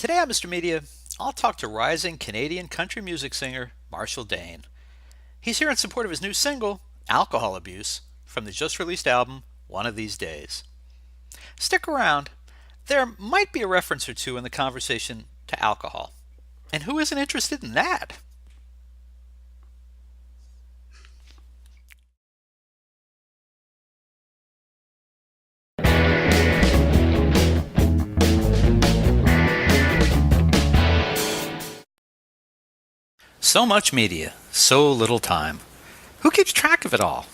Today on Mr. Media, I'll talk to rising Canadian country music singer Marshall Dane. He's here in support of his new single, Alcohol Abuse, from the just released album, One of These Days. Stick around. There might be a reference or two in the conversation to alcohol. And who isn't interested in that? So much media, so little time. Who keeps track of it all?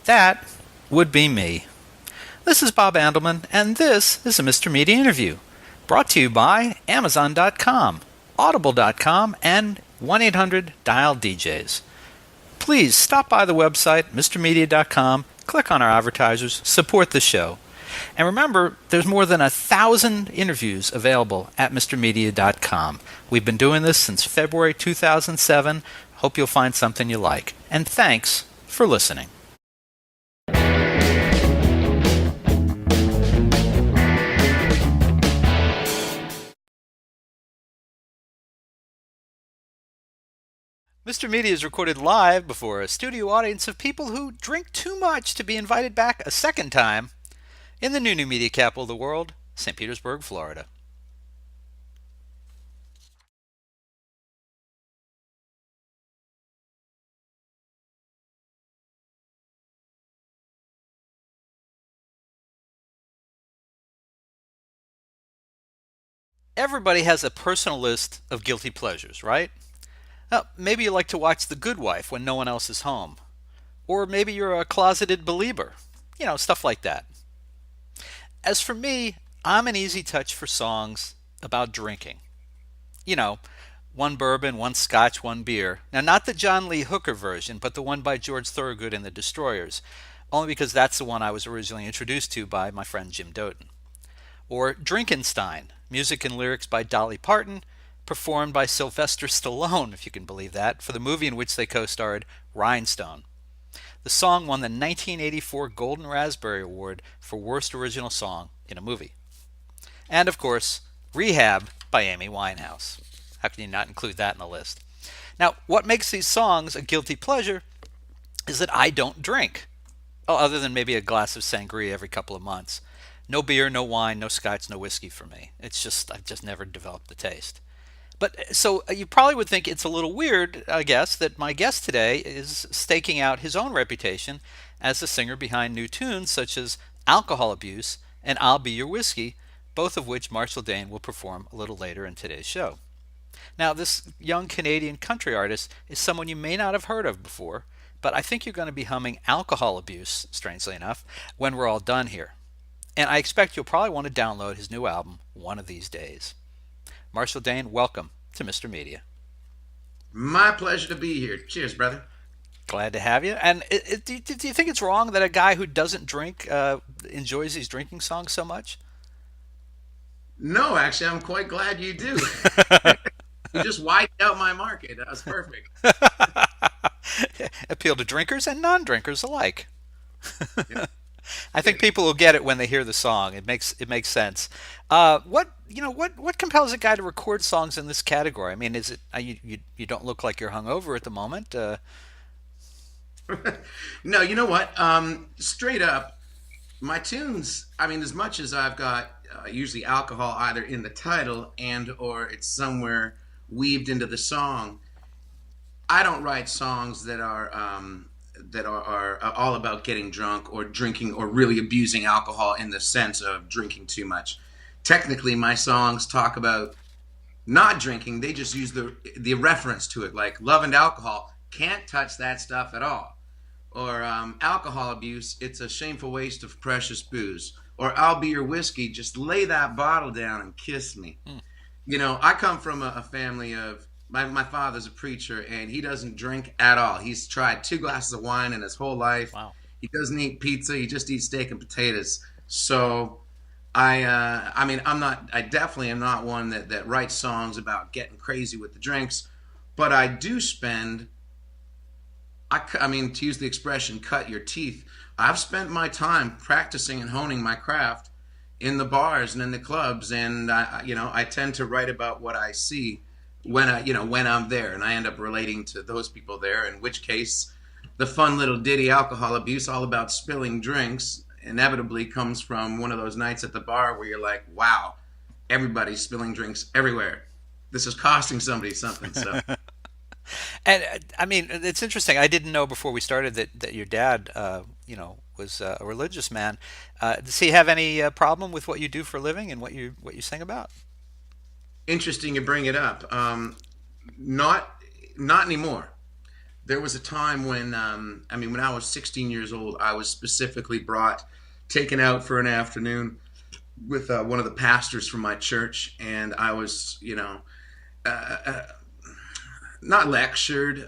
That would be me. This is Bob Andelman, and this is a Mr. Media interview, brought to you by Amazon.com, Audible.com, and 1-800-DIAL-DJs. Please stop by the website, MrMedia.com, click on our advertisers, support the show. And remember, there's more than 1,000 interviews available at MrMedia.com. We've been doing this since February 2007. Hope you'll find something you like. And thanks for listening. Mr. Media is recorded live before a studio audience of people who drink too much to be invited back a second time in the new media capital of the world, St. Petersburg, Florida. Everybody has a personal list of guilty pleasures, right? Maybe you like to watch The Good Wife when no one else is home. Or maybe you're a closeted believer. Stuff like that. As for me, I'm an easy touch for songs about drinking. You know, one bourbon, one scotch, one beer. Now, not the John Lee Hooker version, but the one by George Thorogood and the Destroyers, only because that's the one I was originally introduced to by my friend Jim Doughton. Or Drinkenstein, music and lyrics by Dolly Parton, performed by Sylvester Stallone, if you can believe that, for the movie in which they co-starred, Rhinestone. The song won the 1984 Golden Raspberry Award for Worst Original Song in a Movie. And, of course, Rehab by Amy Winehouse. How can you not include that in the list? Now, what makes these songs a guilty pleasure is that I don't drink. Oh, other than maybe a glass of sangria every couple of months. No beer, no wine, no scotch, no whiskey for me. I've just never developed the taste. But so you probably would think it's a little weird, I guess, that my guest today is staking out his own reputation as the singer behind new tunes such as Alcohol Abuse and I'll Be Your Whiskey, both of which Marshall Dane will perform a little later in today's show. Now, this young Canadian country artist is someone you may not have heard of before, but I think you're going to be humming Alcohol Abuse, strangely enough, when we're all done here. And I expect you'll probably want to download his new album one of these days. Marshall Dane, welcome to Mr. Media. My pleasure to be here. Cheers, brother. Glad to have you. And do you think it's wrong that a guy who doesn't drink enjoys these drinking songs so much? No, actually, I'm quite glad you do. You just wiped out my market. That was perfect. Appeal to drinkers and non-drinkers alike. Yeah. I think people will get it when they hear the song. It makes sense. What compels a guy to record songs in this category? I mean, is it you don't look like you're hungover at the moment? No, you know what? Straight up, my tunes. I mean, as much as I've got usually alcohol either in the title and or it's somewhere weaved into the song. I don't write songs that are all about getting drunk or drinking or really abusing alcohol in the sense of drinking too much. Technically, my songs talk about not drinking. They just use the reference to it, like love and alcohol. Can't touch that stuff at all. Or alcohol abuse. It's a shameful waste of precious booze. Or I'll be your whiskey. Just lay that bottle down and kiss me. I come from a family of my father's a preacher, and he doesn't drink at all. He's tried 2 glasses of wine in his whole life. Wow. He doesn't eat pizza. He just eats steak and potatoes. So I definitely am not one that writes songs about getting crazy with the drinks, but I do spend, to use the expression, cut your teeth. I've spent my time practicing and honing my craft in the bars and in the clubs, and I tend to write about what I see when I'm there, and I end up relating to those people there. In which case, the fun little ditty "Alcohol Abuse," all about spilling drinks, inevitably comes from one of those nights at the bar where you're like, "Wow, everybody's spilling drinks everywhere. This is costing somebody something." So And I mean, it's interesting. I didn't know before we started that your dad, was a religious man. Does he have any problem with what you do for a living and what you sing about? interesting you bring it up. Not not anymore. There was a time when when I was 16 years old, I was specifically taken out for an afternoon with one of the pastors from my church, and I was, uh, uh, not lectured.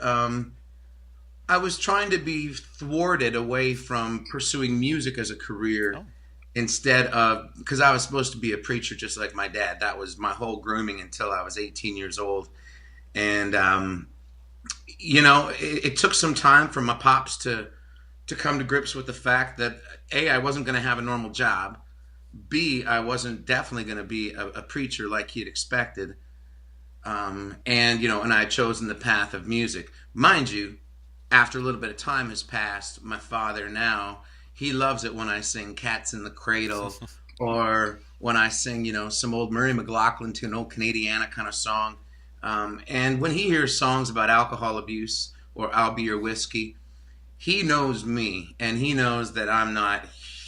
I was trying to be thwarted away from pursuing music as a career Oh, instead of, because I was supposed to be a preacher just like my dad. That was my whole grooming until I was 18 years old. And it took some time for my pops to come to grips with the fact that A, I wasn't going to have a normal job. B, I wasn't definitely going to be a preacher like he had expected. And I had chosen the path of music. Mind you, after a little bit of time has passed, my father now, he loves it when I sing Cats in the Cradle, or when I sing, some old Murray McLaughlin to an old Canadiana kind of song. And when he hears songs about alcohol abuse or I'll Be Your Whiskey, he knows me, and he knows I'm not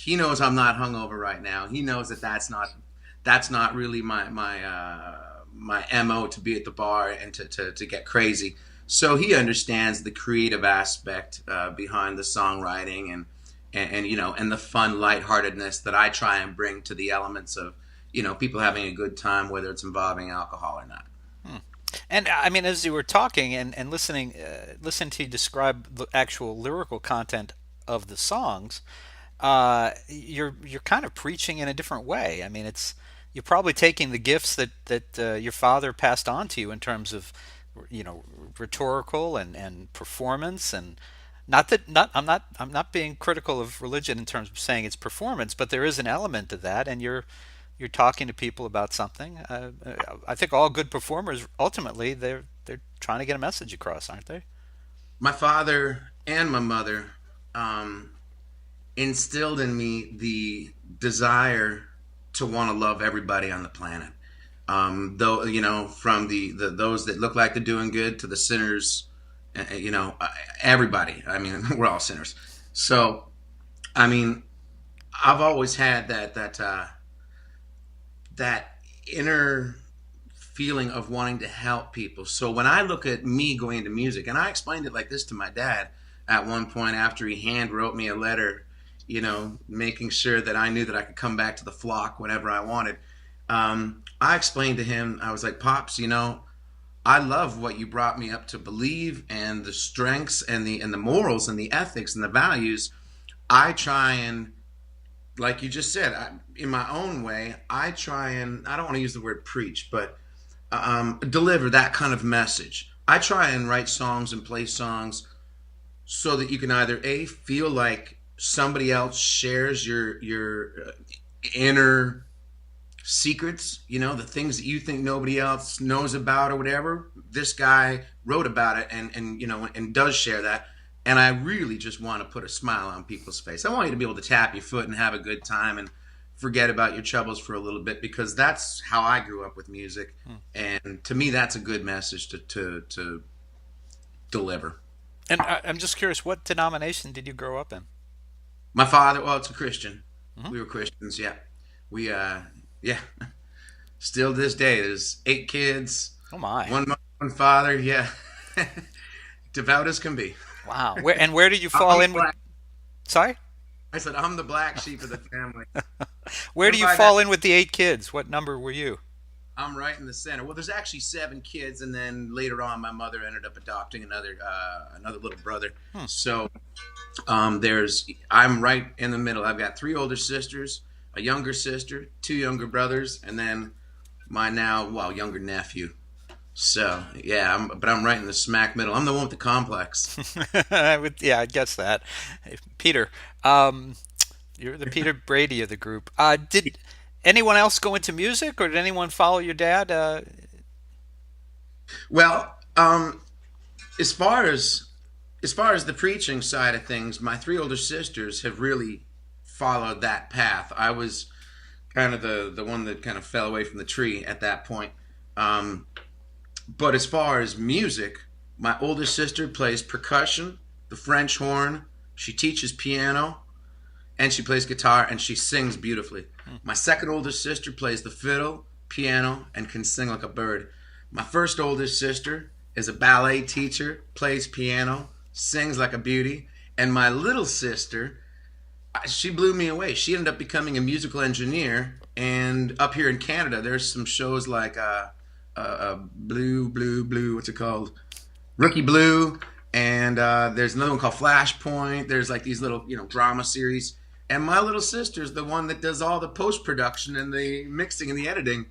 hungover right now. He knows that that's not really my MO to be at the bar and to get crazy. So he understands the creative aspect behind the songwriting, and the fun lightheartedness that I try and bring to the elements of people having a good time, whether it's involving alcohol or not. hmm. And I mean, as you were talking and listening to you describe the actual lyrical content of the songs, you're kind of preaching in a different way. I mean, it's you're probably taking the gifts that your father passed on to you in terms of, you know, rhetorical and performance, and not that not I'm not being critical of religion in terms of saying it's performance, but there is an element to that, and you're talking to people about something. I think all good performers ultimately they're trying to get a message across, aren't they? My father and my mother um, instilled in me the desire to want to love everybody on the planet. Though from the those that look like they're doing good to the sinners, everybody. I mean, we're all sinners. So, I mean, I've always had that inner feeling of wanting to help people. So when I look at me going into music, and I explained it like this to my dad at one point after he hand wrote me a letter, making sure that I knew that I could come back to the flock whenever I wanted. I explained to him, I was like, Pops, I love what you brought me up to believe, and the strengths and the morals and the ethics and the values. I try and, like you just said, in my own way, I try and, I don't want to use the word preach, but deliver that kind of message. I try and write songs and play songs so that you can either A, feel like somebody else shares your inner secrets, the things that you think nobody else knows about or whatever. This guy wrote about it, and does share that. And I really just want to put a smile on people's face. I want you to be able to tap your foot and have a good time and forget about your troubles for a little bit, because that's how I grew up with music. Hmm. And to me, that's a good message to deliver. And I'm just curious, what denomination did you grow up in? My father, well, it's a Christian. Hmm. We were Christians, yeah. We, yeah, still to this day, there's 8 kids, Oh my! one mother, one father, yeah. Devout as can be. Wow. Where do you fall I'm in with? black. Sorry, I said, I'm the black sheep of the family. where do And you by that, fall in with the 8 kids? What number were you? I'm right in the center. Well, there's actually 7 kids, and then later on, my mother ended up adopting another little brother. Hmm. So I'm right in the middle. I've got 3 older sisters, a younger sister, 2 younger brothers, and then my now, well, younger nephew. So yeah, but I'm right in the smack middle. I'm the one with the complex. Yeah, I guess that. Hey, Peter, um, you're the Peter Brady of the group. Did Anyone else go into music, or did anyone follow your dad? Well, as far as the preaching side of things, my three older sisters have really followed that path. I was kind of the one that kind of fell away from the tree at that point. Um, but as far as music, my older sister plays percussion, the French horn. She teaches piano, and she plays guitar, and she sings beautifully. My second oldest sister plays the fiddle, piano, and can sing like a bird. My first oldest sister is a ballet teacher, plays piano, sings like a beauty. And my little sister, she blew me away. She ended up becoming a musical engineer. And up here in Canada, there's some shows like Blue, what's it called? Rookie Blue, and there's another one called Flashpoint. There's like these little, drama series. And my little sister's the one that does all the post production and the mixing and the editing.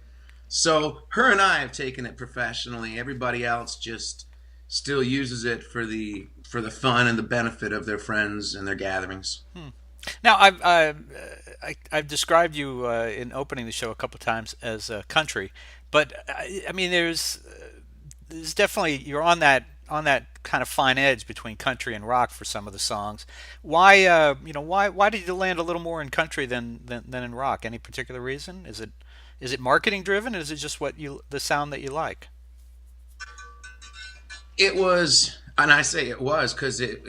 So her and I have taken it professionally. Everybody else just still uses it for the fun and the benefit of their friends and their gatherings. Now, I've described you in opening the show a couple times as country, but I mean, there's definitely you're on that kind of fine edge between country and rock for some of the songs. Why, why did you land a little more in country than in rock? Any particular reason? Is it marketing driven? Or is it just the sound that you like? It was, and I say it was because it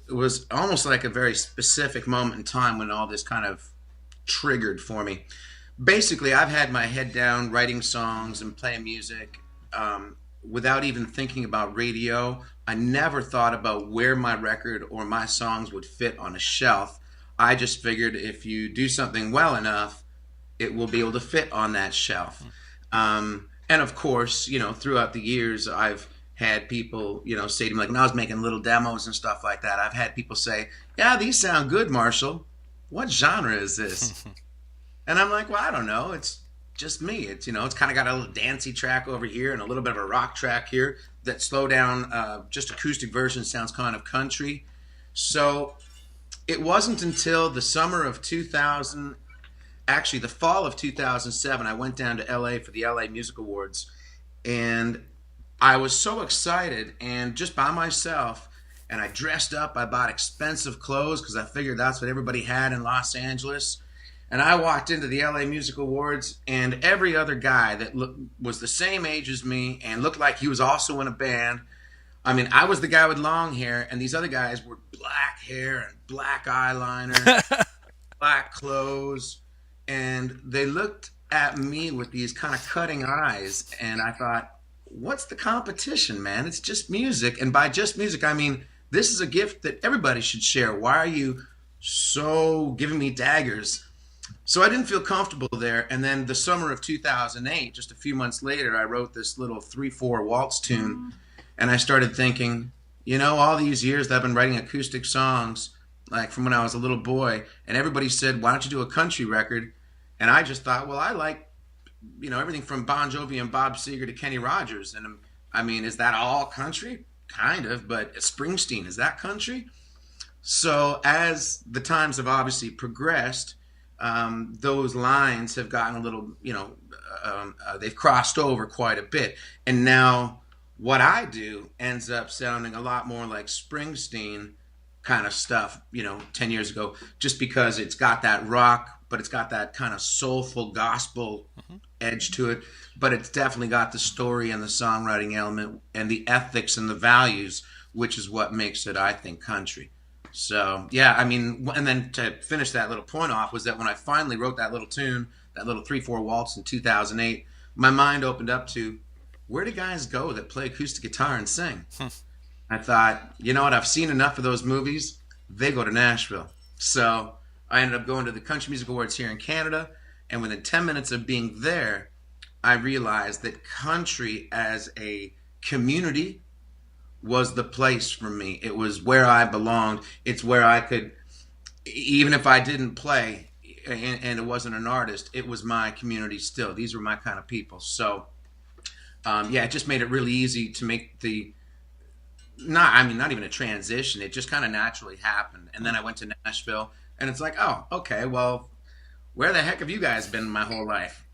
was almost like a very specific moment in time when all this kind of triggered for me. Basically, I've had my head down writing songs and playing music without even thinking about radio. I never thought about where my record or my songs would fit on a shelf. I just figured if you do something well enough, it will be able to fit on that shelf. And of course, throughout the years, I've had people, say to me, like when I was making little demos and stuff like that, I've had people say, "Yeah, these sound good, Marshall. What genre is this?" And I'm like, "Well, I don't know. It's just me. It's kind of got a little dancey track over here and a little bit of a rock track here. That slow down, just acoustic version sounds kind of country." So it wasn't until the summer of 2000, actually the fall of 2007, I went down to LA for the LA Music Awards, and I was so excited and just by myself. And I dressed up. I bought expensive clothes because I figured that's what everybody had in Los Angeles. And I walked into the LA Music Awards, and every other guy that was the same age as me and looked like he was also in a band. I mean, I was the guy with long hair, and these other guys were black hair and black eyeliner, black clothes, and they looked at me with these kind of cutting eyes, and I thought, what's the competition, man? It's just music, and by just music, I mean this is a gift that everybody should share. Why are you so giving me daggers? So I didn't feel comfortable there, and then the summer of 2008, just a few months later, I wrote this little 3/4 waltz tune, and I started thinking, all these years that I've been writing acoustic songs, like from when I was a little boy, and everybody said, why don't you do a country record? And I just thought, well, I like, everything from Bon Jovi and Bob Seger to Kenny Rogers. And I mean, is that all country? Kind of, but Springsteen, is that country? So as the times have obviously progressed, those lines have gotten a little, they've crossed over quite a bit. And now what I do ends up sounding a lot more like Springsteen kind of stuff, 10 years ago, just because it's got that rock, but it's got that kind of soulful gospel edge to it. But it's definitely got the story and the songwriting element and the ethics and the values, which is what makes it, I think, country. So, yeah, I mean, and then to finish that little point off was that when I finally wrote that little tune, that little 3/4 waltz in 2008, my mind opened up to where do guys go that play acoustic guitar and sing? I thought, you know what? I've seen enough of those movies. They go to Nashville. So I ended up going to the Country Music Awards here in Canada. And within 10 minutes of being there, I realized that country as a community was the place for me. It was where I belonged. It's where I could, even if I didn't play and it wasn't an artist, it was my community still. These were my kind of people. So, yeah, it just made it really easy to make not even a transition. It just kind of naturally happened. And then I went to Nashville, and it's like, oh, okay, well, where the heck have you guys been my whole life?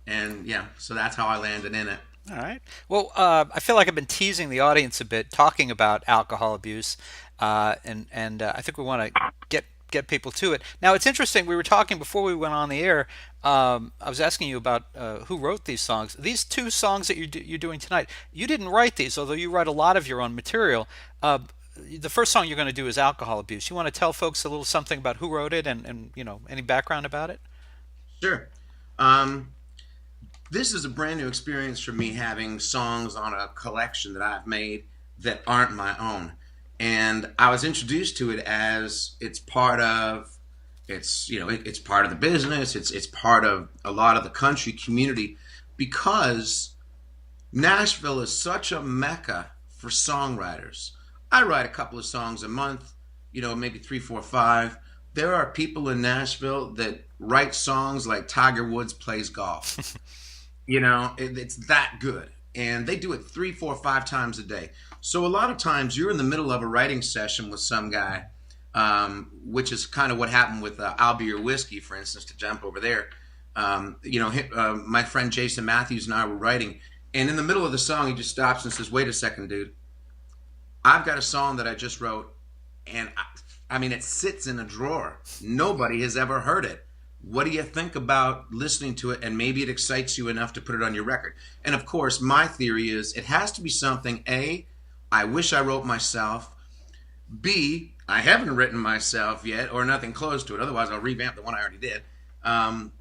And yeah, so that's how I landed in it. All right. Well, I feel like I've been teasing the audience a bit, talking about alcohol abuse, and I think we want to get people to it. Now, it's interesting. We were talking before we went on the air. I was asking you about who wrote these songs. These two songs that you're doing tonight, you didn't write these, although you write a lot of your own material. The first song you're going to do is alcohol abuse. You want to tell folks a little something about who wrote it and any background about it? Sure. Um, this is a brand new experience for me having songs on a collection that I've made that aren't my own. And I was introduced to it as it's part of the business, it's part of a lot of the country community because Nashville is such a mecca for songwriters. I write a couple of songs a month, maybe three, four, five. There are people in Nashville that write songs like Tiger Woods plays golf. It's that good. And they do it three, four, five times a day. So a lot of times you're in the middle of a writing session with some guy, which is kind of what happened with I'll Be Your Whiskey, for instance, to jump over there. My friend Jason Matthews and I were writing. And in the middle of the song, he just stops and says, wait a second, dude. I've got a song that I just wrote. And I mean, it sits in a drawer. Nobody has ever heard it. What do you think about listening to it? And maybe it excites you enough to put it on your record. And of course, my theory is it has to be something, A, I wish I wrote myself. B, I haven't written myself yet or nothing close to it. Otherwise, I'll revamp the one I already did. And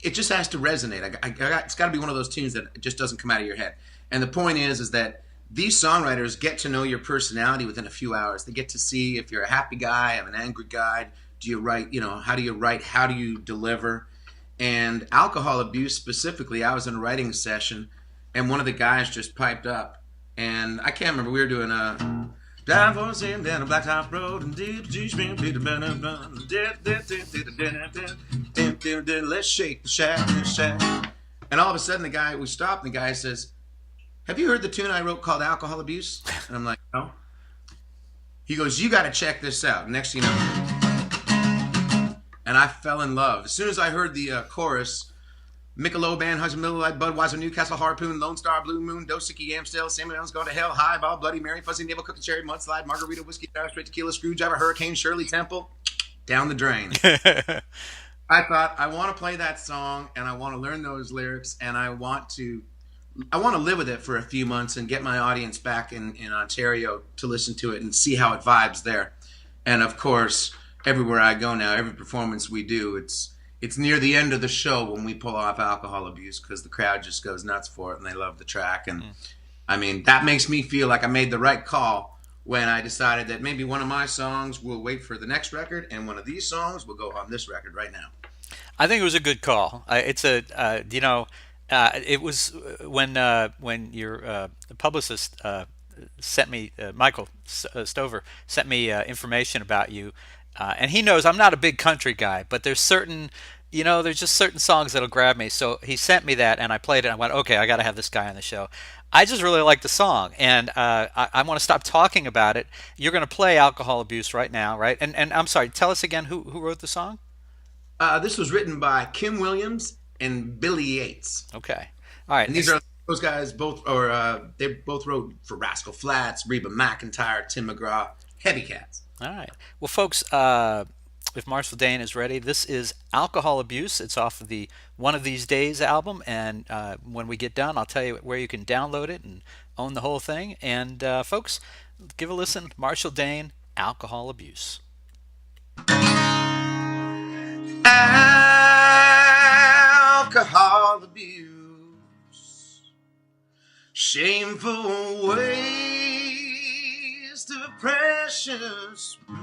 it just has to resonate. It's got to be one of those tunes that just doesn't come out of your head. And the point is that these songwriters get to know your personality within a few hours. They get to see if you're a happy guy, an angry guy. Do you write, how do you write? How do you deliver? And alcohol abuse specifically, I was in a writing session and one of the guys just piped up. And I can't remember, we were doing down for a sim down a blacktop road and let's shake the shack. And all of a sudden we stopped and the guy says, have you heard the tune I wrote called Alcohol Abuse? And I'm like, no. He goes, you got to check this out. Next thing you know, and I fell in love. As soon as I heard the chorus, Michelob, Band, Hudson, Miller Lite, Budweiser, Newcastle, Harpoon, Lone Star, Blue Moon, Dosiki, Amstel, Samuel Elms, Go to Hell, Highball, Bloody Mary, Fuzzy Navel, Cookie Cherry, Mudslide, Margarita, Whiskey, Sour, Straight Tequila, Screwdriver, Hurricane, Shirley Temple, down the drain. I thought, I want to play that song and I want to learn those lyrics and I want to live with it for a few months and get my audience back in Ontario to listen to it and see how it vibes there. And of course, everywhere I go now, every performance we do, it's near the end of the show when we pull off Alcohol Abuse because the crowd just goes nuts for it and they love the track. And I mean, that makes me feel like I made the right call when I decided that maybe one of my songs will wait for the next record and one of these songs will go on this record right now. I think it was a good call. It was when your publicist sent me Michael Stover sent me information about you, and he knows I'm not a big country guy, but there's just certain songs that'll grab me. So he sent me that, and I played it. And I went, okay, I got to have this guy on the show. I just really like the song, and I want to stop talking about it. You're going to play Alcohol Abuse right now, right? And I'm sorry, tell us again who wrote the song? This was written by Kim Williams and Billy Yates. Okay, all right. And those guys they both wrote for Rascal Flatts, Reba McEntire, Tim McGraw, heavy cats. All right. Well, folks, if Marshall Dane is ready, this is Alcohol Abuse. It's off of the One of These Days album, and when we get done, I'll tell you where you can download it and own the whole thing. And folks, give a listen. Marshall Dane, Alcohol Abuse. Alcohol abuse, shameful waste of precious booze.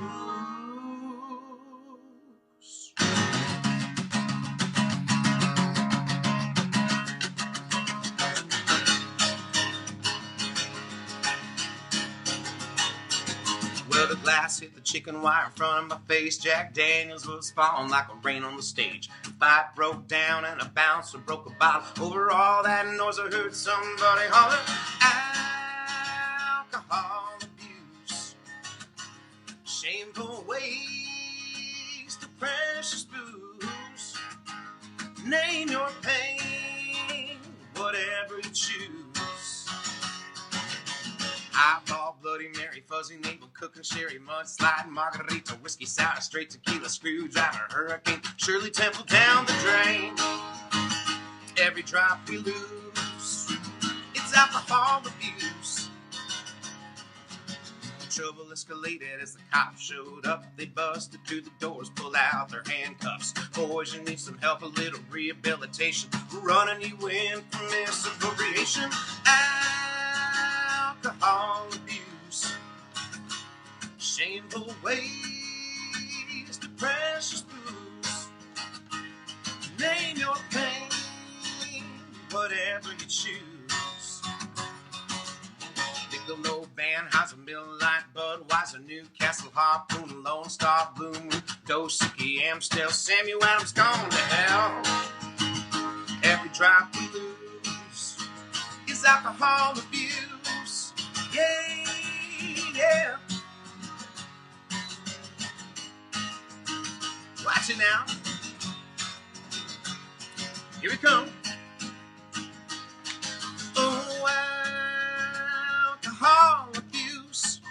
Well, the glass hit the chicken wire in front of my face. Jack Daniels was falling like a rain on the stage. The fight broke down and a bouncer broke a bottle. Over all that noise, I heard somebody holler, alcohol abuse, shameful waste of precious precious booze. Name your pain, whatever you choose. Eyeball, Bloody Mary, fuzzy navel, cooking sherry, mudslide, margarita, whiskey sour, straight tequila, screwdriver, hurricane, Shirley Temple down the drain. Every drop we lose, it's alcohol abuse. Trouble escalated as the cops showed up. They busted through the doors, pulled out their handcuffs. Boys, you need some help, a little rehabilitation. Running you in for misappropriation. Alcohol abuse, shameful waste of precious booze. Name your pain, whatever you choose. Bigelow, Banheiser, Miller Lite, Budweiser, Newcastle, Harpoon, Lone Star, Bloom, Dosicki, Amstel, Samuel Adams, gone to hell. Every drop we lose is alcohol abuse. Yeah, yeah. Watch it now. Here we come. Oh, alcohol abuse,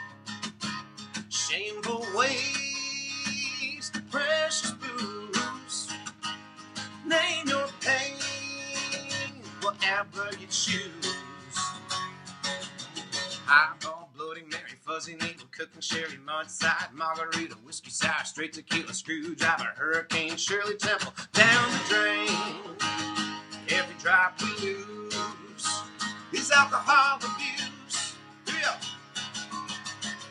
shameful waste of precious booze. Name your pain, whatever you choose. Highball, Bloody Mary, fuzzy navel, cooking sherry, mudside, margarita, whiskey sour, straight tequila, screwdriver, hurricane, Shirley Temple, down the drain. Every drop we lose is alcohol abuse. Yeah.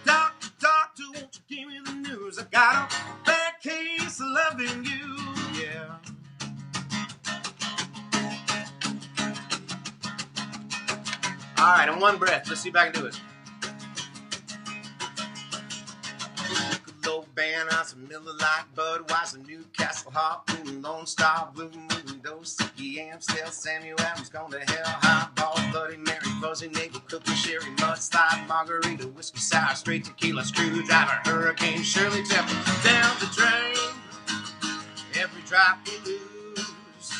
Doctor, doctor, won't you give me the news? I got a bad case of loving you. Yeah. All right, in one breath. Let's see if I can do it. Low Banheiser, Miller Lite, Budweiser, Newcastle, Harpoon, Lone Star, Blue Moon, Dosicki, Amstel, Samuel Adams, gone to hell. Highball, Bloody Mary, fuzzy navel, cooking sherry, mudslide, margarita, whiskey sour, straight tequila, screwdriver, hurricane, Shirley Temple, down the drain. Every drop we lose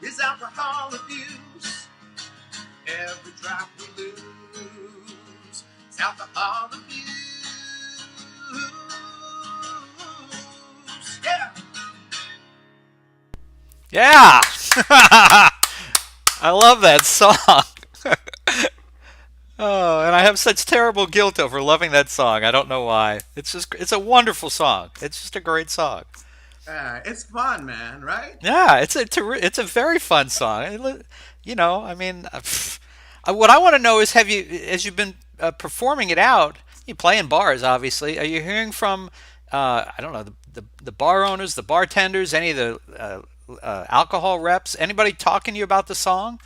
is alcohol abuse. Every drop we lose is alcohol abuse. Yeah. Yeah. I love that song. Oh, and I have such terrible guilt over loving that song. I don't know why. It's a wonderful song. It's just a great song. It's fun, man, right? Yeah, it's a very fun song. I mean, what I want to know is, as you've been performing it out, you play in bars, obviously. Are you hearing from, I don't know, the bar owners, the bartenders, any of the alcohol reps, anybody talking to you about the song?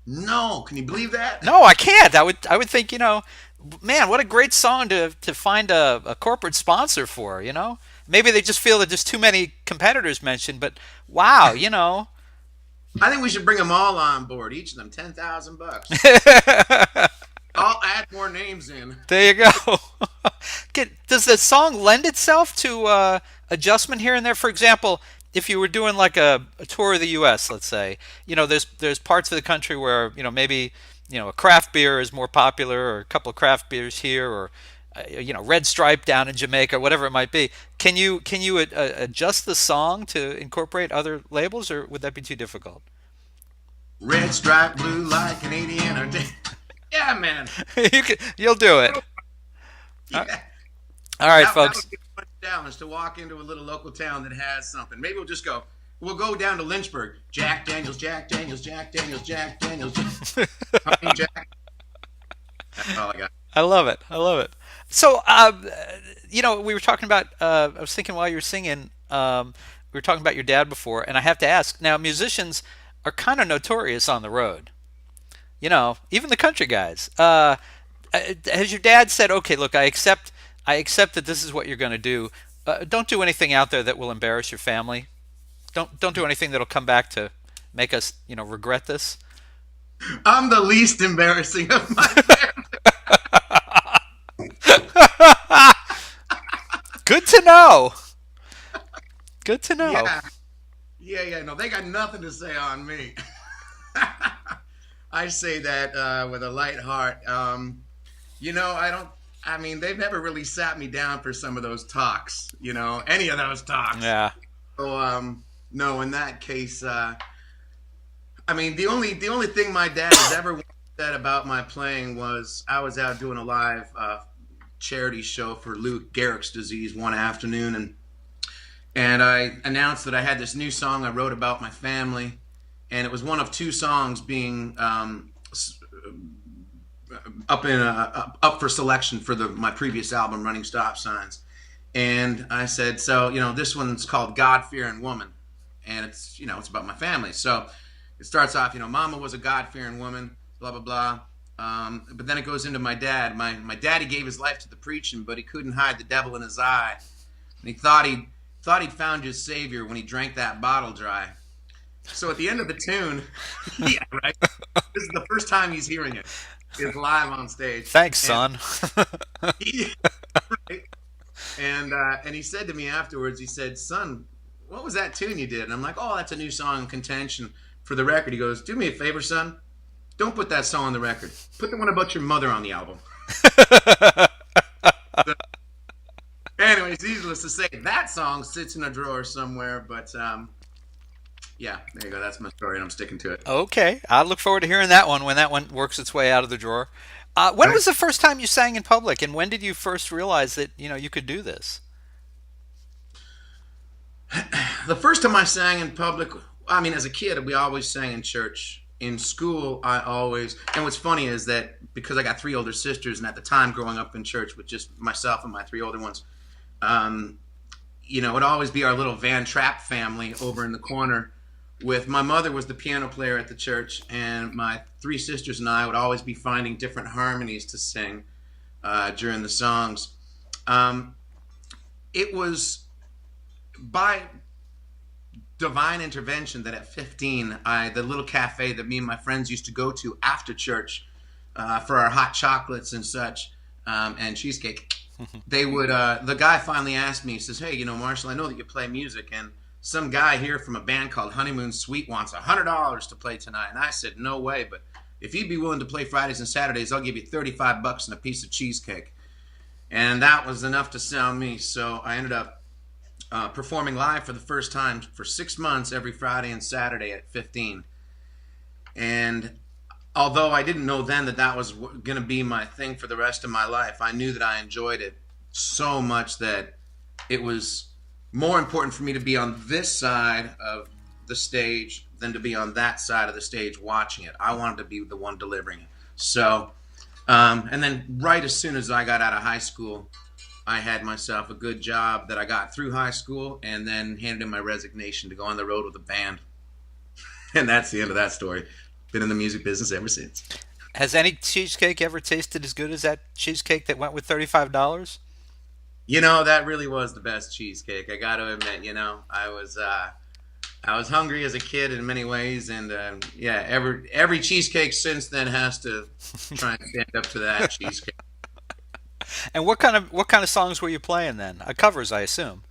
No, can you believe that? No, I can't. I would think, man, what a great song to find a corporate sponsor for, Maybe they just feel that there's too many competitors mentioned, but wow. I think we should bring them all on board, each of them $10,000. I'll add more names in. There you go. Does the song lend itself to adjustment here and there? For example, if you were doing like a tour of the U.S., let's say, there's parts of the country where maybe a craft beer is more popular, or a couple of craft beers here, or Red Stripe down in Jamaica, whatever it might be. Can you adjust the song to incorporate other labels, or would that be too difficult? Red stripe, blue like Canadian. Or yeah, man. You'll do it. Yeah. All right, That folks. would be a fun challenge to walk into a little local town that has something. Maybe we'll go down to Lynchburg. Jack Daniels, Jack Daniels, Jack Daniels, Jack Daniels. Honey Jack. That's all I got. I love it. I love it. So, we were talking about. I was thinking while you were singing, we were talking about your dad before, and I have to ask. Now, musicians are kind of notorious on the road. Even the country guys. Has your dad said, "Okay, look, I accept that this is what you're going to do. Don't do anything out there that will embarrass your family. Don't do anything that'll come back to make us, regret this." I'm the least embarrassing of my family. Good to know. Good to know. Yeah, yeah. No, they got nothing to say on me. I say that with a light heart. I don't. I mean, they've never really sat me down for some of those talks. Any of those talks. Yeah. So, no, in that case, I mean, the only thing my dad has ever said about my playing was I was out doing a live charity show for Lou Gehrig's disease one afternoon, and I announced that I had this new song I wrote about my family, and it was one of two songs being up for selection for my previous album, Running Stop Signs. And I said, so this one's called God Fearing Woman, and it's about my family. So it starts off, Mama was a God fearing woman, blah blah blah. But then it goes into my dad. My daddy gave his life to the preaching, but he couldn't hide the devil in his eye, and he thought he'd found his savior when he drank that bottle dry. So at the end of the tune, yeah, right. This is the first time he's hearing it. It's live on stage, Thanks, and son. he, and he said to me afterwards, he said, "Son, what was that tune you did?" And I'm like, "Oh, that's a new song in contention for the record." He goes, "Do me a favor, son. Don't put that song on the record. Put the one about your mother on the album." So, anyways, needless to say, that song sits in a drawer somewhere. But yeah, there you go. That's my story, and I'm sticking to it. Okay, I look forward to hearing that one when that one works its way out of the drawer. When Right. was the first time you sang in public, and when did you first realize that you could do this? The first time I sang in public, I mean, as a kid, we always sang in church. In school, I always, and what's funny is that because I got three older sisters, and at the time growing up in church with just myself and my three older ones, um, it'd always be our little Van Trapp family over in the corner. With my mother was the piano player at the church, and my three sisters and I would always be finding different harmonies to sing during the songs. Um, it was by divine intervention that at 15, the little cafe that me and my friends used to go to after church for our hot chocolates and such, and cheesecake, the guy finally asked me, he says, "Hey, Marshall, I know that you play music, and some guy here from a band called Honeymoon Suite wants $100 to play tonight." And I said, "No way, but if you'd be willing to play Fridays and Saturdays, I'll give you 35 bucks and a piece of cheesecake." And that was enough to sell me. So I ended up performing live for the first time for 6 months every Friday and Saturday at 15. And although I didn't know then that that was going to be my thing for the rest of my life, I knew that I enjoyed it so much that it was more important for me to be on this side of the stage than to be on that side of the stage watching it. I wanted to be the one delivering it. So, and then right as soon as I got out of high school, I had myself a good job that I got through high school, and then handed in my resignation to go on the road with a band. And that's the end of that story. Been in the music business ever since. Has any cheesecake ever tasted as good as that cheesecake that went with That really was the best cheesecake. I got to admit, I was hungry as a kid in many ways, and yeah, every cheesecake since then has to try and stand up to that cheesecake. And what kind of songs were you playing then? Covers, I assume.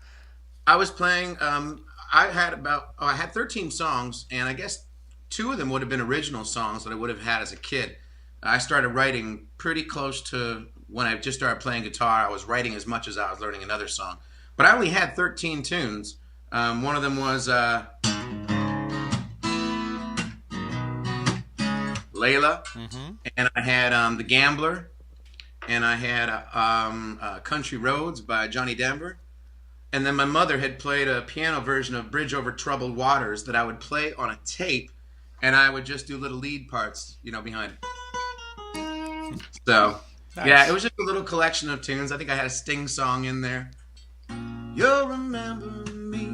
I was playing. I had 13 songs, and I guess two of them would have been original songs that I would have had as a kid. I started writing pretty close to when I just started playing guitar. I was writing as much as I was learning another song, but I only had 13 tunes. One of them was Layla, Hmm. and I had The Gambler, and I had Country Roads by Johnny Denver. And then my mother had played a piano version of Bridge Over Troubled Waters that I would play on a tape, and I would just do little lead parts, behind it. So, yeah, it Nice. was just a little collection of tunes. I think I had a Sting song in there. You'll remember me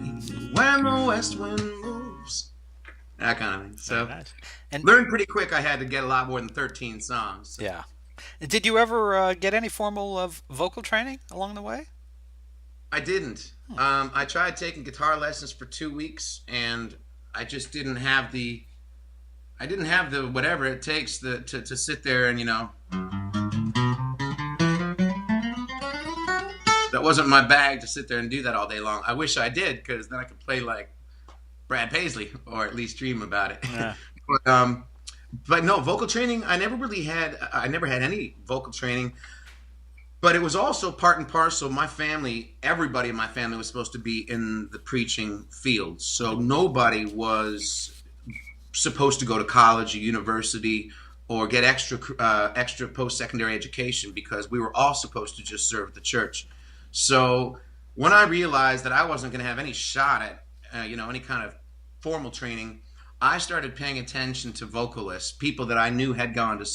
when the west wind moves. That kind of thing. Very So, nice. And learned pretty quick I had to get a lot more than 13 songs. So. yeah, did you ever get any formal vocal training along the way? I didn't. Hmm. I tried taking guitar lessons for 2 weeks, and I just didn't have the. I didn't have the whatever it takes to sit there and the that wasn't my bag to sit there and do that all day long. I wish I did, because then I could play like Brad Paisley, or at least dream about it. Yeah. but, um, but no, vocal training. I never really had. I never had any vocal training. But it was also part and parcel. My family, everybody in my family was supposed to be in the preaching field. So nobody was supposed to go to college or university or get extra post secondary education, because we were all supposed to just serve the church. So when I realized that I wasn't going to have any shot at any kind of formal training, I started paying attention to vocalists, people that I knew had gone to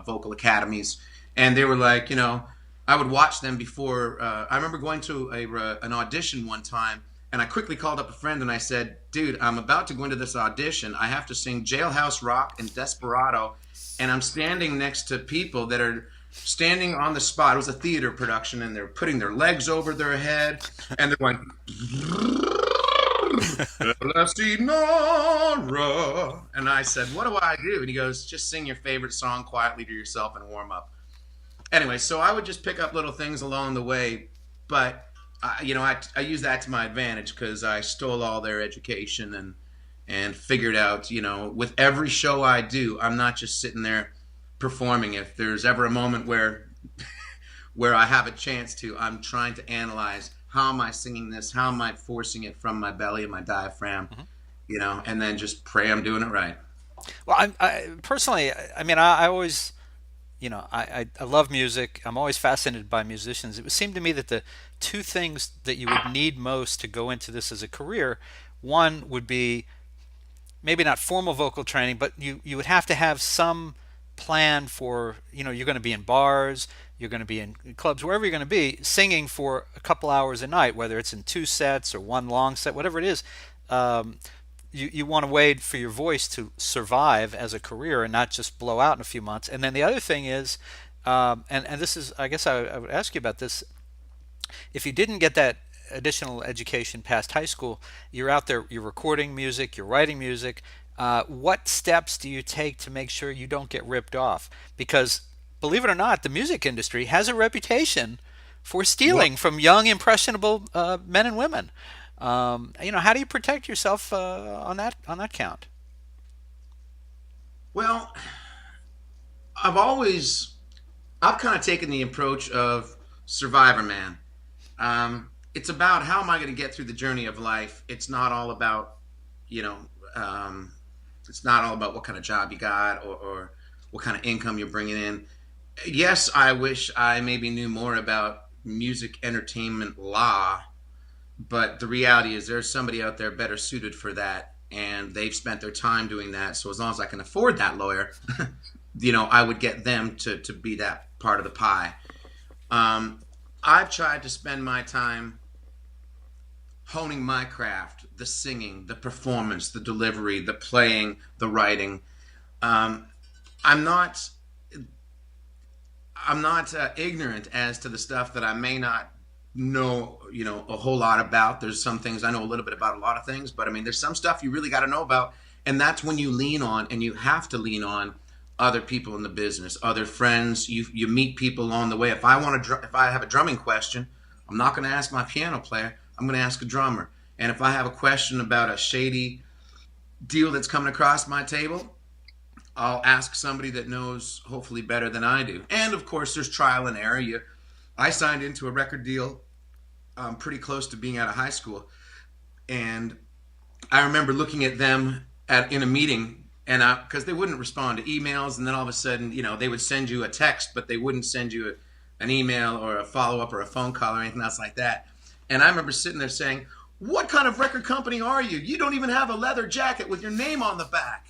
vocal academies, and they were like, I would watch them before. I remember going to an audition one time, and I quickly called up a friend and I said, "Dude, I'm about to go into this audition. I have to sing Jailhouse Rock and Desperado, and I'm standing next to people that are standing on the spot." It was a theater production, and they're putting their legs over their head, and they're going, "La Sinora." And I said, "What do I do?" And he goes, "Just sing your favorite song quietly to yourself and warm up." Anyway, so I would just pick up little things along the way, but I use that to my advantage, because I stole all their education and figured out, with every show I do, I'm not just sitting there performing. If there's ever a moment where I have a chance to, I'm trying to analyze, how am I singing this? How am I forcing it from my belly and my diaphragm? Mhm. And then just pray I'm doing it right. Well, I personally, I mean, I always, I love music. I'm always fascinated by musicians. It would seem to me that the two things that you would need most to go into this as a career, one would be maybe not formal vocal training, but you would have to have some plan for, you're going to be in bars, you're going to be in clubs, wherever you're going to be, singing for a couple hours a night, whether it's in two sets or one long set, whatever it is. Um, you want to wait for your voice to survive as a career and not just blow out in a few months. And then the other thing is, and this is, I guess I would ask you about this. If you didn't get that additional education past high school, you're out there, you're recording music, you're writing music. What steps do you take to make sure you don't get ripped off? Because believe it or not, the music industry has a reputation for Well, stealing from young, impressionable men and women. How do you protect yourself on that count? well, I've always I've kind of taken the approach of Survivor Man. It's about, how am I going to get through the journey of life. It's not all about, you know, um, it's not all about what kind of job you got, or what kind of income you're bringing in. Yes, I wish I maybe knew more about music entertainment law, but the reality is there's somebody out there better suited for that, and they've spent their time doing that. So as long as I can afford that lawyer, I would get them to be that part of the pie. Um, I've tried to spend my time honing my craft, the singing, the performance, the delivery, the playing, the writing. Um, I'm not I'm not ignorant as to the stuff that I may not know, a whole lot about. There's some things I know a little bit about, a lot of things, but I mean, there's some stuff you really got to know about, and that's when you lean on, and you have to lean on other people in the business, other friends. You meet people along the way. If I have a drumming question, I'm not going to ask my piano player. I'm going to ask a drummer. And if I have a question about a shady deal that's coming across my table, I'll ask somebody that knows, hopefully better than I do. And of course, there's trial and error. I signed into a record deal pretty close to being out of high school, and I remember looking at them in a meeting, and because they wouldn't respond to emails, and then all of a sudden, they would send you a text, but they wouldn't send you an email or a follow up or a phone call or anything else like that. And I remember sitting there saying, "What kind of record company are you? You don't even have a leather jacket with your name on the back."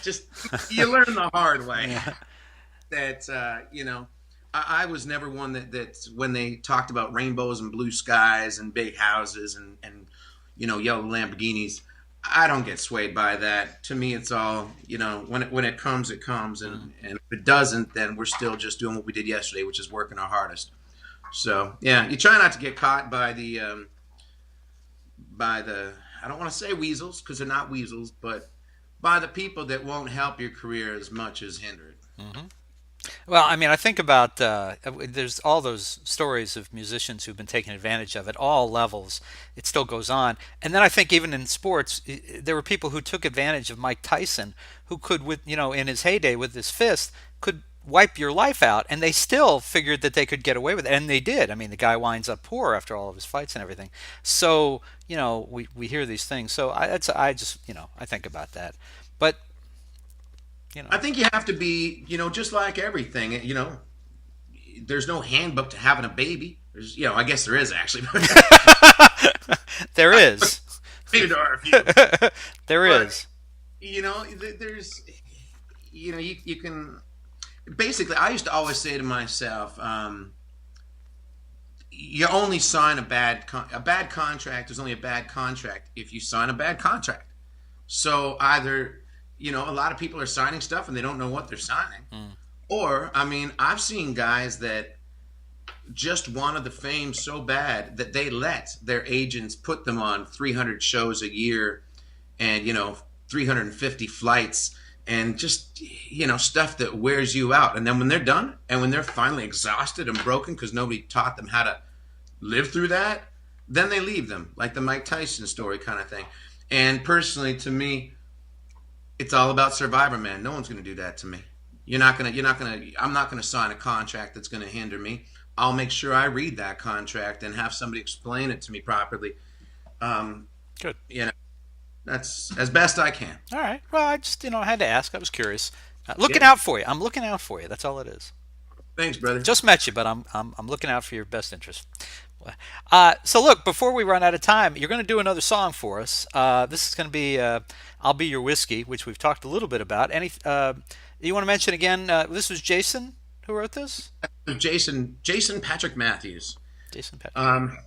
Just you learn the hard way Yeah. that I was never one that when they talked about rainbows and blue skies and big houses and yellow Lamborghinis, I don't get swayed by that. To me, it's all, when it comes, it comes, and if it doesn't, then we're still just doing what we did yesterday, which is working our hardest. So yeah, you try not to get caught by the I don't want to say weasels, because they're not weasels, but by the people that won't help your career as much as hinder it. Hmm. Well, I mean, I think about there's all those stories of musicians who've been taken advantage of at all levels. It still goes on, and then I think even in sports, there were people who took advantage of Mike Tyson, who could, with in his heyday with his fist, could wipe your life out, and they still figured that they could get away with it, and they did. I mean, the guy winds up poor after all of his fights and everything. So we hear these things. So I just I think about that, but you I know. think you have to be, just like everything. There's no handbook to having a baby. I guess there is actually, There is. maybe there are a few. There But is. there's, you can basically. I used to always say to myself, you only sign a bad contract is only a bad contract if you sign a bad contract. So either, a lot of people are signing stuff and they don't know what they're signing. Mm. Or, I mean, I've seen guys that just wanted the fame so bad that they let their agents put them on 300 shows a year and, 350 flights and just, stuff that wears you out. And then when they're done and when they're finally exhausted and broken because nobody taught them how to live through that, then they leave them, like the Mike Tyson story kind of thing. And personally, to me, it's all about Survivor, man. No one's going to do that to me. I'm not gonna sign a contract that's going to hinder me. I'll make sure I read that contract and have somebody explain it to me properly. Um, Good. you know, that's as best I can. All right. Well, I just I had to ask. I was curious. Looking Yeah. out for you. I'm looking out for you. That's all it is. Thanks, brother. Just met you, but I'm looking out for your best interest. So look, before we run out of time, you're going to do another song for us. This is going to be "I'll Be Your Whiskey," which we've talked a little bit about. You want to mention again? This was Jason who wrote this. Jason Patrick Matthews. Jason Patrick. Um,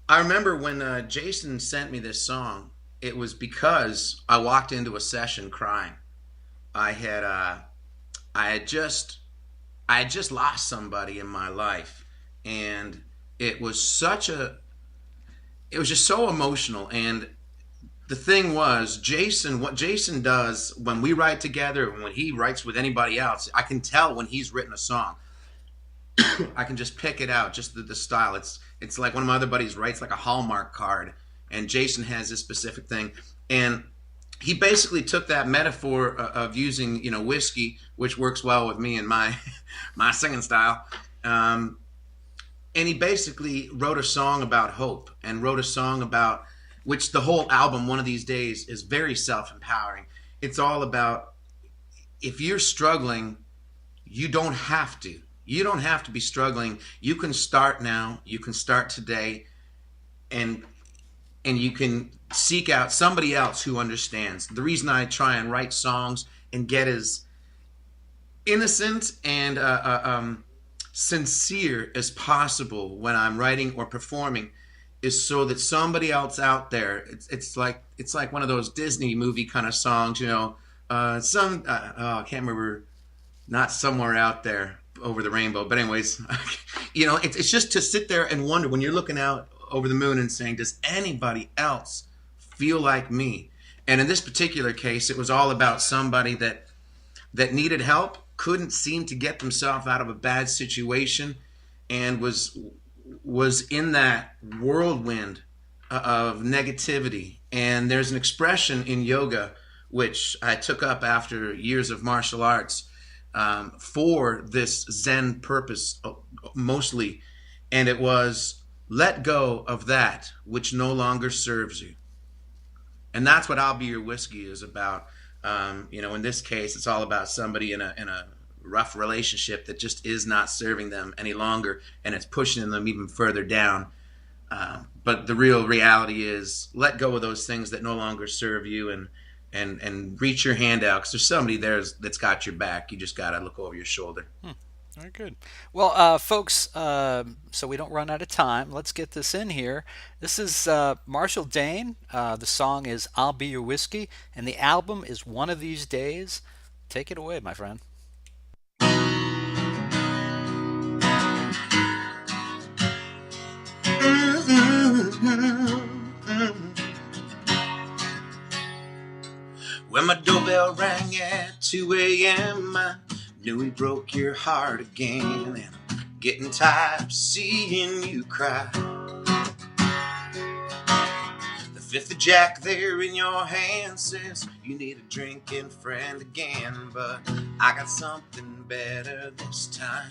I remember when Jason sent me this song. It was because I walked into a session crying. I had uh, I had just I had just lost somebody in my life, and it was such a it was just so emotional. And the thing was, what Jason does when we write together and when he writes with anybody else, I can tell when he's written a song. I can just pick it out, just the style. It's like one of my other buddies writes like a Hallmark card, and Jason has this specific thing, and he basically took that metaphor of using whiskey, which works well with me and my my singing style, um, and he basically wrote a song about hope and wrote a song about which the whole album one of these days is very self-empowering. It's all about if you're struggling, you don't have to. You don't have to be struggling. You can start now. You can start today, and you can seek out somebody else who understands. The reason I try and write songs and get as innocent and sincere as possible when I'm writing or performing is so that somebody else out there. It's like one of those Disney movie kind of songs, I can't remember, not somewhere out there over the rainbow, but anyways, it's just to sit there and wonder when you're looking out over the moon and saying, does anybody else feel like me? And in this particular case, it was all about somebody that needed help, couldn't seem to get themselves out of a bad situation, and was in that whirlwind of negativity. And there's an expression in yoga which I took up after years of martial arts, for this Zen purpose, mostly, and it was let go of that which no longer serves you. And that's what I'll Be Your Whiskey is about. In this case, it's all about somebody in a rough relationship that just is not serving them any longer, and it's pushing them even further down. But the real reality is, let go of those things that no longer serve you, and reach your hand out because there's somebody there that's got your back. You just gotta look over your shoulder. Very good. Well, folks, so we don't run out of time, let's get this in here. This is Marshall Dane. The song is "I'll Be Your Whiskey," and the album is "One of These Days." Take it away, my friend. When my doorbell rang at 2 a.m., I Knew he broke your heart again, and I'm getting tired of seeing you cry. The fifth of Jack there in your hand says you need a drinking friend again, but I got something better this time.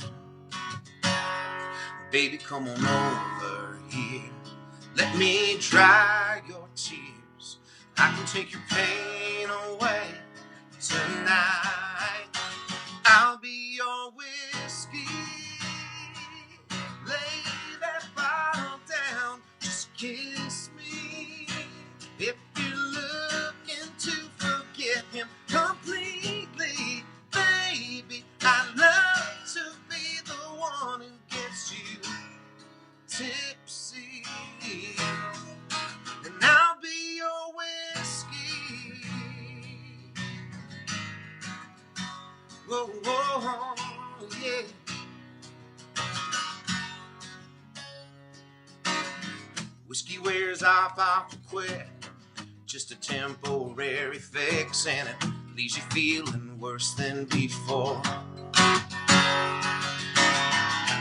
Baby, come on over here. Let me dry your tears. I can take your pain away tonight. I'll be your whiskey. Lay that bottle down. Just kiss me. If you're looking to forget him completely, baby, I'd love to be the one who gets you tipsy. And I'll be your whiskey. Whoa, whoa, yeah. Whiskey wears off quick. Just a temporary fix, and it leaves you feeling worse than before.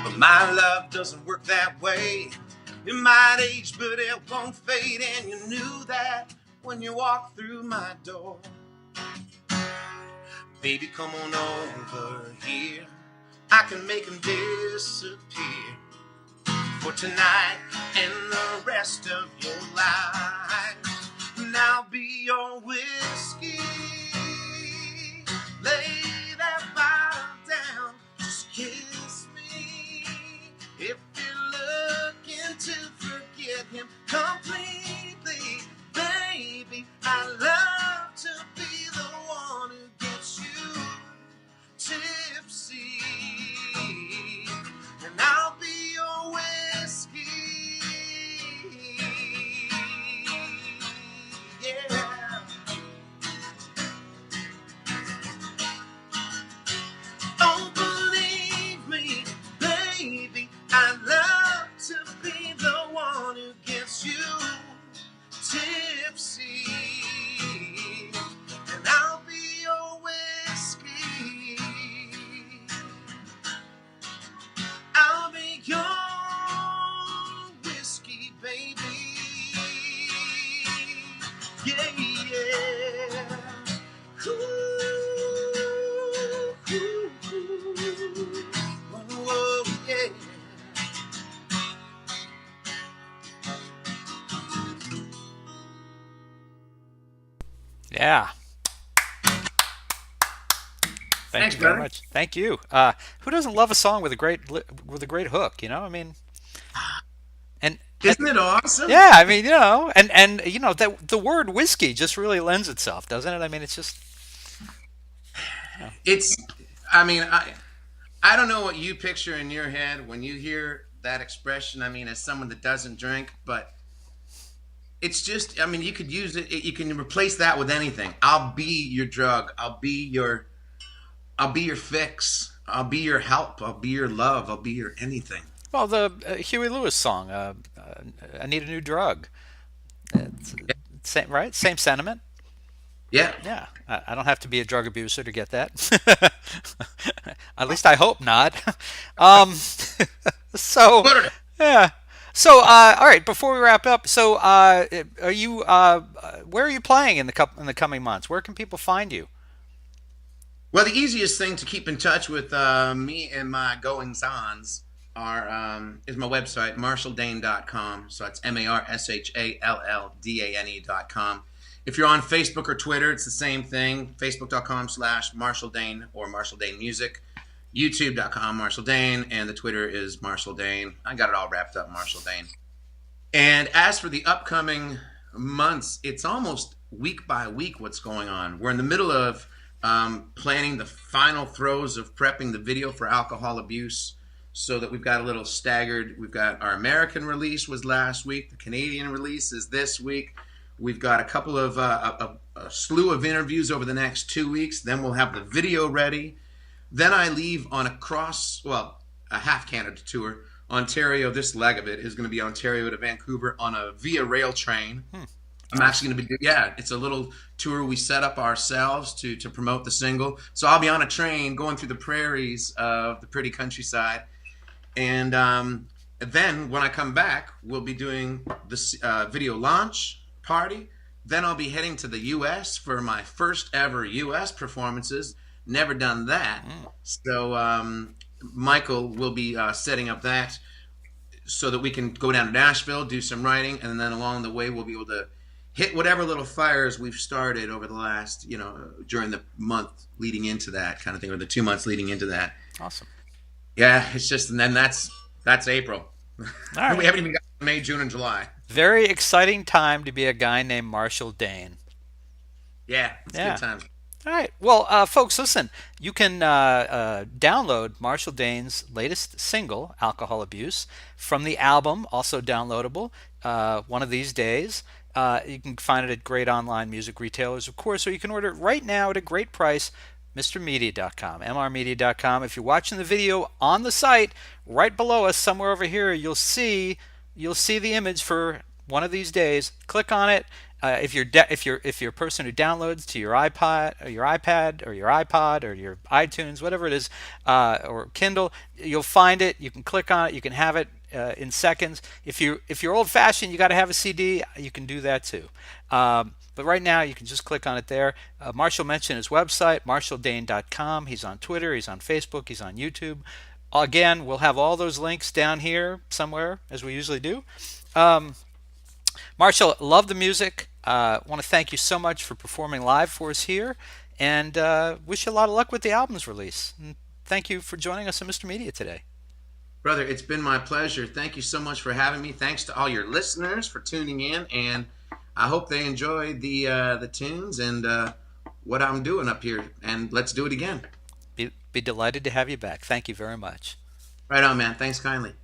But my love doesn't work that way. It might age, but it won't fade, and you knew that when you walked through my door. Baby, come on over here. I can make him disappear for tonight and the rest of your life. And I'll be your whiskey. Lay that bottle down. Just kiss me. If you're looking to forget him completely, baby, I love to be the one who gets you tipsy. And I'll be your whiskey. Yeah. Oh, believe me, baby, I love to be the one who gets you tipsy. And I'll be your whiskey. I'll be your whiskey, baby. Yeah, yeah. Ooh, ooh, ooh. Oh, yeah. Yeah. Thank Thanks, you very brother. much. Thank you. Who doesn't love a song with a great hook? You know, I mean, and Isn't it awesome? yeah, I mean, and that the word whiskey just really lends itself, doesn't it? I mean, it's just It's, I mean, I don't know what you picture in your head when you hear that expression. I mean, as someone that doesn't drink, but it's just, I mean, you could use it. You can replace that with anything. I'll be your drug. I'll be your fix. I'll be your help. I'll be your love. I'll be your anything. well, the Huey Lewis song, "I Need a New Drug." It's, same, right? Same sentiment. Yeah. Yeah, I don't have to be a drug abuser to get that. At least I hope not. Um, so, Put it. yeah. So, all right. Before we wrap up, so are you? Where are you playing in the coming months? Where can people find you? Well, the easiest thing to keep in touch with me and my goings-ons is my website, marshalldane.com. So it's MARSHALLDANE.com. If you're on Facebook or Twitter, it's the same thing, facebook.com/MarshallDane or Marshall Dane Music, youtube.com Marshall Dane, and the Twitter is Marshall Dane. I got it all wrapped up, Marshall Dane. And as for the upcoming months, it's almost week by week what's going on. We're in the middle of planning the final throes of prepping the video for alcohol abuse, so that we've got a little staggered. We've got our American release was last week. The Canadian release is this week. We've got a couple of a slew of interviews over the next 2 weeks. Then we'll have the video ready. Then I leave on a half Canada tour. Ontario, this leg of it is going to be Ontario to Vancouver on a via rail train. I'm actually going to be, yeah, it's a little tour we set up ourselves to promote the single. So I'll be on a train going through the prairies of the pretty countryside. And then when I come back, we'll be doing this video launch party. Then I'll be heading to the U.S. for my first ever U.S. performances. Never done that. Mm. So Michael will be setting up that so that we can go down to Nashville, do some writing, and then along the way we'll be able to hit whatever little fires we've started over the last, during the month leading into that kind of thing, or the 2 months leading into that. Awesome. Yeah, it's just, and then that's April. All We right. haven't even got May, June, and July. Very exciting time to be a guy named Marshall Dane. Yeah, it's good Yeah. times. All right. Well, folks, listen. You can download Marshall Dane's latest single, "Alcohol Abuse," from the album, also downloadable. One of these days, you can find it at great online music retailers, of course, or you can order it right now at a great price. MrMedia.com, MRmedia.com. If you're watching the video on the site, right below us, somewhere over here, you'll see the image for one of these days. Click on it. If you're a person who downloads to your iPod or your iPad or your iPod or your iTunes, whatever it is, or Kindle, you'll find it. You can click on it. You can have it in seconds. If you're old-fashioned, you got to have a CD. You can do that too. But right now, you can just click on it there. Marshall mentioned his website, marshalldane.com. He's on Twitter. He's on Facebook. He's on YouTube. Again, we'll have all those links down here somewhere, as we usually do. Um, Marshall, love the music. Want to thank you so much for performing live for us here, and wish you a lot of luck with the album's release. And thank you for joining us on Mr. Media today. Brother, it's been my pleasure. Thank you so much for having me. Thanks to all your listeners for tuning in, and I hope they enjoyed the tunes and what I'm doing up here. And let's do it again. Be delighted to have you back. Thank you very much. Right on, man. Thanks kindly.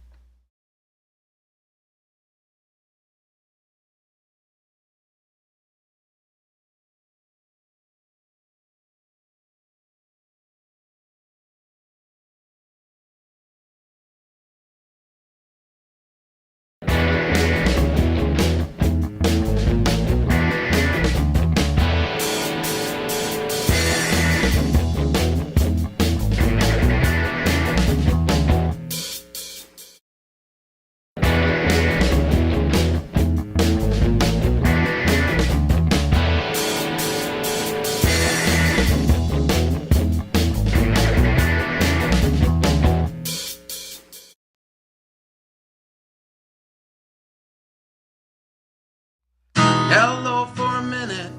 Hello for a minute.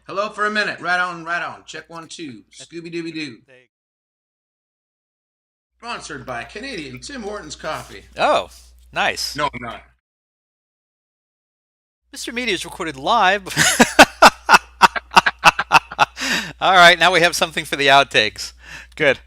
Hello for a minute. Right on, right on. Check 1 2. Scooby Dooby Doo. Sponsored by Canadian Tim Hortons Coffee. Oh, nice. No, I'm not. Mr. Media is recorded live. All right, now we have something for the outtakes. Good.